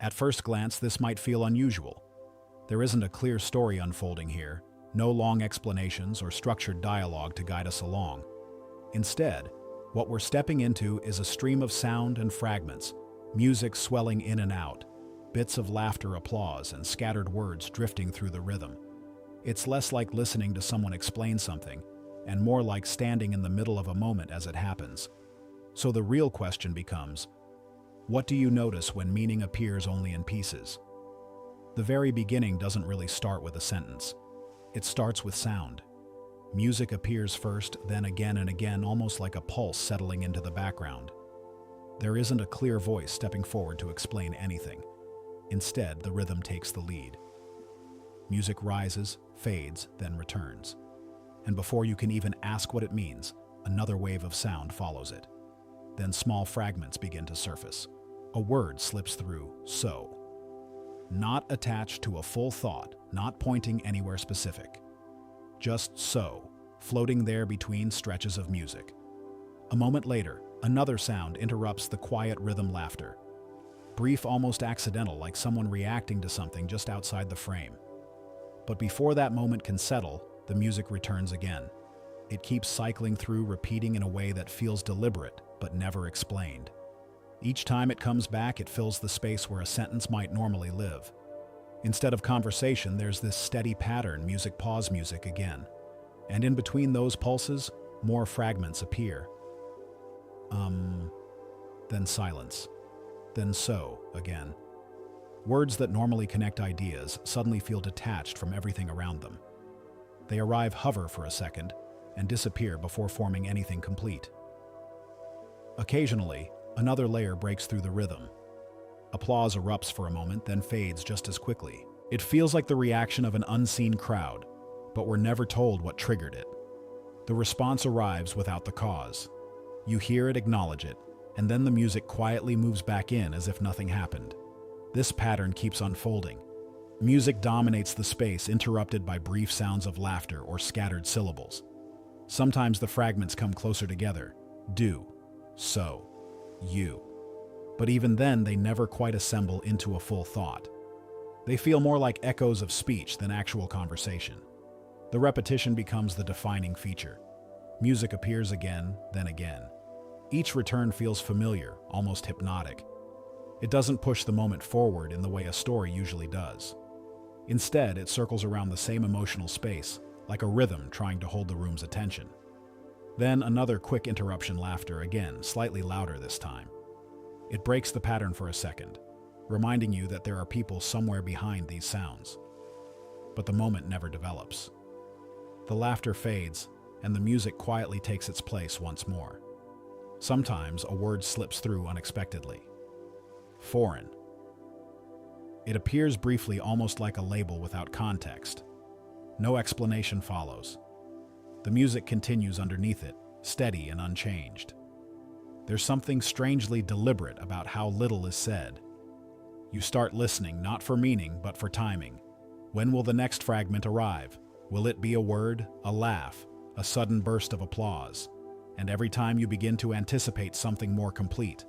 At first glance, this might feel unusual. There isn't a clear story unfolding here, no long explanations or structured dialogue to guide us along. Instead, what we're stepping into is a stream of sound and fragments, music swelling in and out, bits of laughter, applause, and scattered words drifting through the rhythm. It's less like listening to someone explain something, and more like standing in the middle of a moment as it happens. So the real question becomes, what do you notice when meaning appears only in pieces? The very beginning doesn't really start with a sentence. It starts with sound. Music appears first, then again and again, almost like a pulse settling into the background. There isn't a clear voice stepping forward to explain anything. Instead, the rhythm takes the lead. Music rises, fades, then returns. And before you can even ask what it means, another wave of sound follows it. Then small fragments begin to surface. A word slips through, so. Not attached to a full thought, not pointing anywhere specific. Just so, floating there between stretches of music. A moment later, another sound interrupts the quiet rhythm laughter. Brief, almost accidental, like someone reacting to something just outside the frame. But before that moment can settle, the music returns again. It keeps cycling through, repeating in a way that feels deliberate, but never explained. Each time it comes back, it fills the space where a sentence might normally live. Instead of conversation, there's this steady pattern, music, pause, music again. And in between those pulses, more fragments appear. Then silence. Then so, again. Words that normally connect ideas suddenly feel detached from everything around them. They arrive, hover for a second, and disappear before forming anything complete. Occasionally, another layer breaks through the rhythm. Applause erupts for a moment, then fades just as quickly. It feels like the reaction of an unseen crowd, but we're never told what triggered it. The response arrives without the cause. You hear it, acknowledge it, and then the music quietly moves back in as if nothing happened. This pattern keeps unfolding. Music dominates the space, interrupted by brief sounds of laughter or scattered syllables. Sometimes the fragments come closer together. Do, so, you. But even then, they never quite assemble into a full thought. They feel more like echoes of speech than actual conversation. The repetition becomes the defining feature. Music appears again, then again. Each return feels familiar, almost hypnotic. It doesn't push the moment forward in the way a story usually does. Instead, it circles around the same emotional space, like a rhythm trying to hold the room's attention. Then another quick interruption, laughter again, slightly louder this time. It breaks the pattern for a second, reminding you that there are people somewhere behind these sounds. But the moment never develops. The laughter fades, and the music quietly takes its place once more. Sometimes a word slips through unexpectedly. Foreign. It appears briefly, almost like a label without context. No explanation follows. The music continues underneath it, steady and unchanged. There's something strangely deliberate about how little is said. You start listening, not for meaning, but for timing. When will the next fragment arrive? Will it be a word, a laugh, a sudden burst of applause? And every time you begin to anticipate something more complete,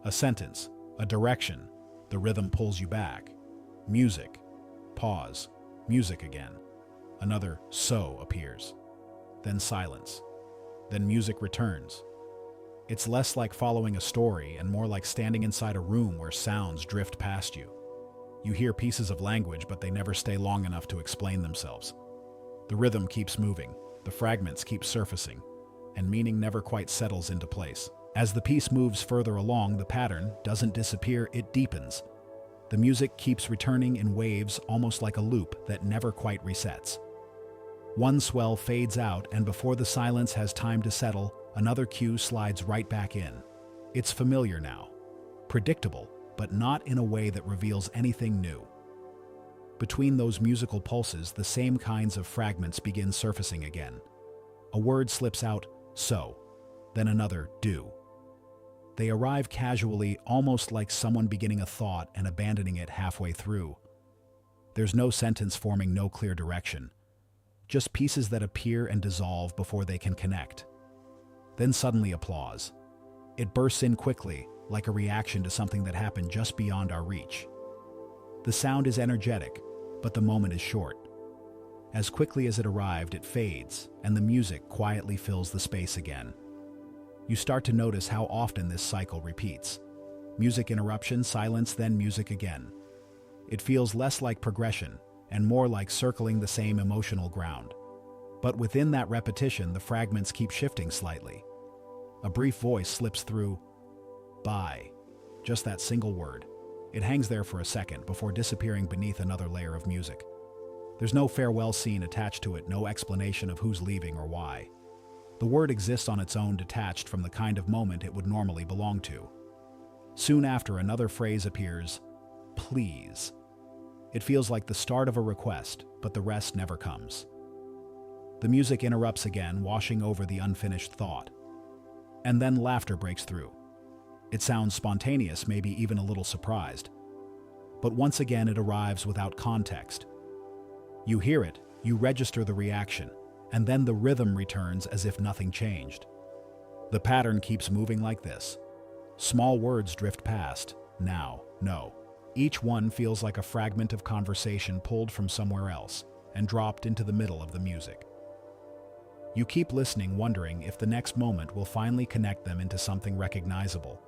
a sentence, a direction, the rhythm pulls you back. Music. Pause. Music again. Another so appears. Then silence. Then music returns. It's less like following a story and more like standing inside a room where sounds drift past you. You hear pieces of language, but they never stay long enough to explain themselves. The rhythm keeps moving, the fragments keep surfacing, and meaning never quite settles into place. As the piece moves further along, the pattern doesn't disappear, it deepens. The music keeps returning in waves, almost like a loop that never quite resets. One swell fades out, and before the silence has time to settle, another cue slides right back in. It's familiar now, predictable, but not in a way that reveals anything new. Between those musical pulses, the same kinds of fragments begin surfacing again. A word slips out, so, then another, do. They arrive casually, almost like someone beginning a thought and abandoning it halfway through. There's no sentence forming, no clear direction. Just pieces that appear and dissolve before they can connect. Then suddenly applause. It bursts in quickly, like a reaction to something that happened just beyond our reach. The sound is energetic, but the moment is short. As quickly as it arrived, it fades, and the music quietly fills the space again. You start to notice how often this cycle repeats. Music interruption, silence, then music again. It feels less like progression and more like circling the same emotional ground. But within that repetition, the fragments keep shifting slightly. A brief voice slips through, "Bye." Just that single word. It hangs there for a second before disappearing beneath another layer of music. There's no farewell scene attached to it, no explanation of who's leaving or why. The word exists on its own, detached from the kind of moment it would normally belong to. Soon after, another phrase appears, "Please." It feels like the start of a request, but the rest never comes. The music interrupts again, washing over the unfinished thought. And then laughter breaks through. It sounds spontaneous, maybe even a little surprised. But once again, it arrives without context. You hear it, you register the reaction, and then the rhythm returns as if nothing changed. The pattern keeps moving like this. Small words drift past, now, no. Each one feels like a fragment of conversation pulled from somewhere else and dropped into the middle of the music. You keep listening, wondering if the next moment will finally connect them into something recognizable.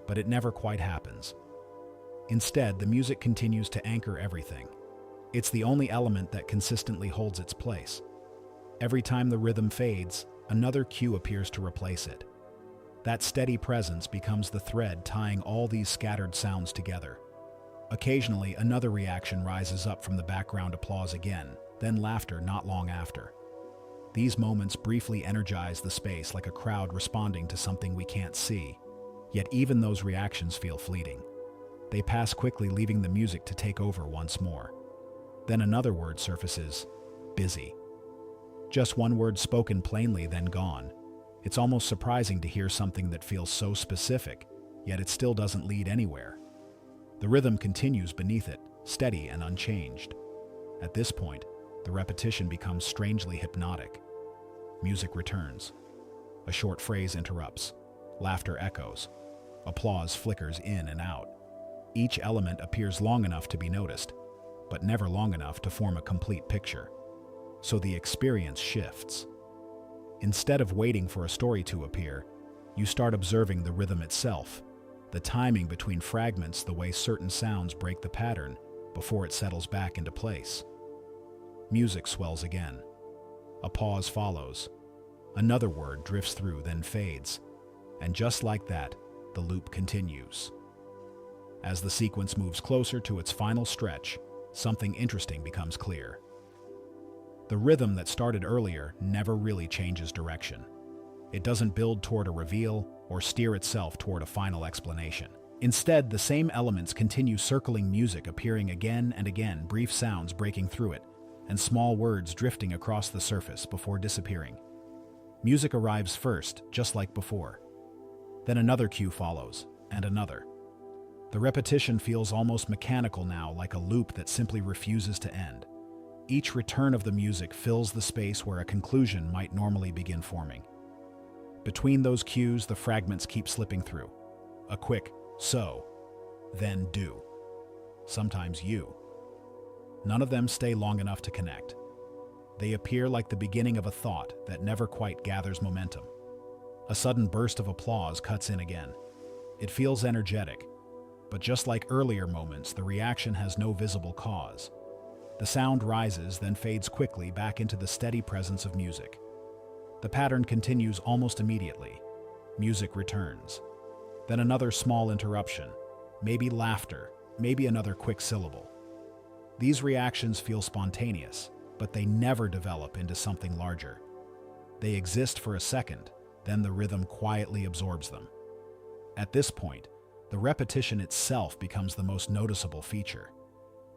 But it never quite happens. Instead, the music continues to anchor everything. It's the only element that consistently holds its place. Every time the rhythm fades, another cue appears to replace it. That steady presence becomes the thread tying all these scattered sounds together. Occasionally, another reaction rises up from the background applause again, then laughter not long after. These moments briefly energize the space like a crowd responding to something we can't see. Yet even those reactions feel fleeting. They pass quickly, leaving the music to take over once more. Then another word surfaces, "busy." Just one word spoken plainly, then gone. It's almost surprising to hear something that feels so specific, yet it still doesn't lead anywhere. The rhythm continues beneath it, steady and unchanged. At this point, the repetition becomes strangely hypnotic. Music returns. A short phrase interrupts. Laughter echoes. Applause flickers in and out. Each element appears long enough to be noticed, but never long enough to form a complete picture. So the experience shifts. Instead of waiting for a story to appear, you start observing the rhythm itself, the timing between fragments, the way certain sounds break the pattern before it settles back into place. Music swells again. A pause follows. Another word drifts through, then fades. And just like that, the loop continues. As the sequence moves closer to its final stretch, something interesting becomes clear. The rhythm that started earlier never really changes direction. It doesn't build toward a reveal or steer itself toward a final explanation. Instead, the same elements continue circling music, appearing again and again, brief sounds breaking through it, and small words drifting across the surface before disappearing. Music arrives first, just like before. Then another cue follows, and another. The repetition feels almost mechanical now, like a loop that simply refuses to end. Each return of the music fills the space where a conclusion might normally begin forming. Between those cues, the fragments keep slipping through. A quick "so," then "do," sometimes "you." None of them stay long enough to connect. They appear like the beginning of a thought that never quite gathers momentum. A sudden burst of applause cuts in again. It feels energetic, but just like earlier moments, the reaction has no visible cause. The sound rises, then fades quickly back into the steady presence of music. The pattern continues almost immediately. Music returns. Then another small interruption, maybe laughter, maybe another quick syllable. These reactions feel spontaneous, but they never develop into something larger. They exist for a second, then the rhythm quietly absorbs them. At this point, the repetition itself becomes the most noticeable feature.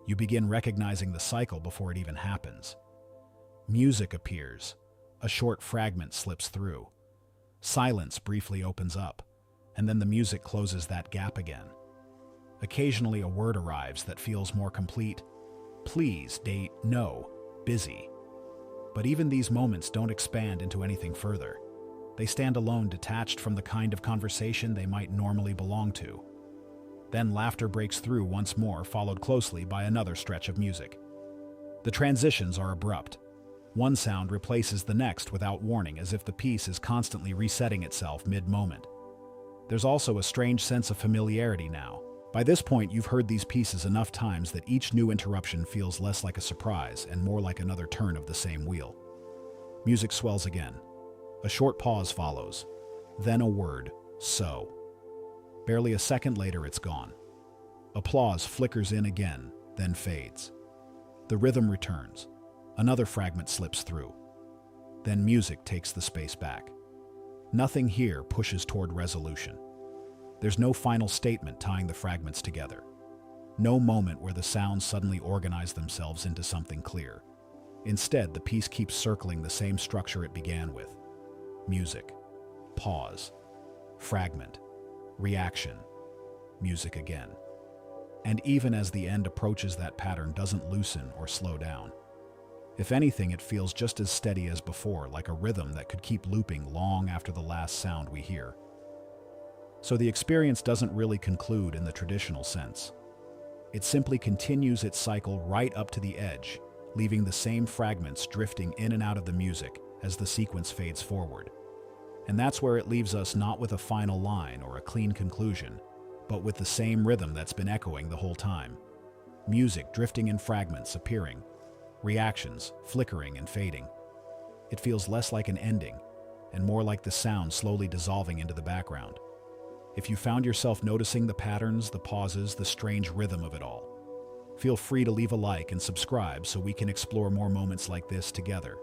You begin recognizing the cycle before it even happens. Music appears. A short fragment slips through. Silence briefly opens up, and then the music closes that gap again. Occasionally a word arrives that feels more complete. Please, date, no, busy. But even these moments don't expand into anything further. They stand alone, detached from the kind of conversation they might normally belong to. Then laughter breaks through once more, followed closely by another stretch of music. The transitions are abrupt. One sound replaces the next without warning, as if the piece is constantly resetting itself mid-moment. There's also a strange sense of familiarity now. By this point, you've heard these pieces enough times that each new interruption feels less like a surprise and more like another turn of the same wheel. Music swells again. A short pause follows. Then a word, so. Barely a second later, it's gone. Applause flickers in again, then fades. The rhythm returns. Another fragment slips through. Then music takes the space back. Nothing here pushes toward resolution. There's no final statement tying the fragments together. No moment where the sounds suddenly organize themselves into something clear. Instead, the piece keeps circling the same structure it began with. Music, pause, fragment, reaction, music again. And even as the end approaches, that pattern doesn't loosen or slow down. If anything, it feels just as steady as before, like a rhythm that could keep looping long after the last sound we hear. So the experience doesn't really conclude in the traditional sense. It simply continues its cycle right up to the edge, leaving the same fragments drifting in and out of the music as the sequence fades forward. And that's where it leaves us, not with a final line or a clean conclusion, but with the same rhythm that's been echoing the whole time. Music drifting in fragments, appearing, reactions flickering and fading. It feels less like an ending and more like the sound slowly dissolving into the background. If you found yourself noticing the patterns, the pauses, the strange rhythm of it all, feel free to leave a like and subscribe so we can explore more moments like this together.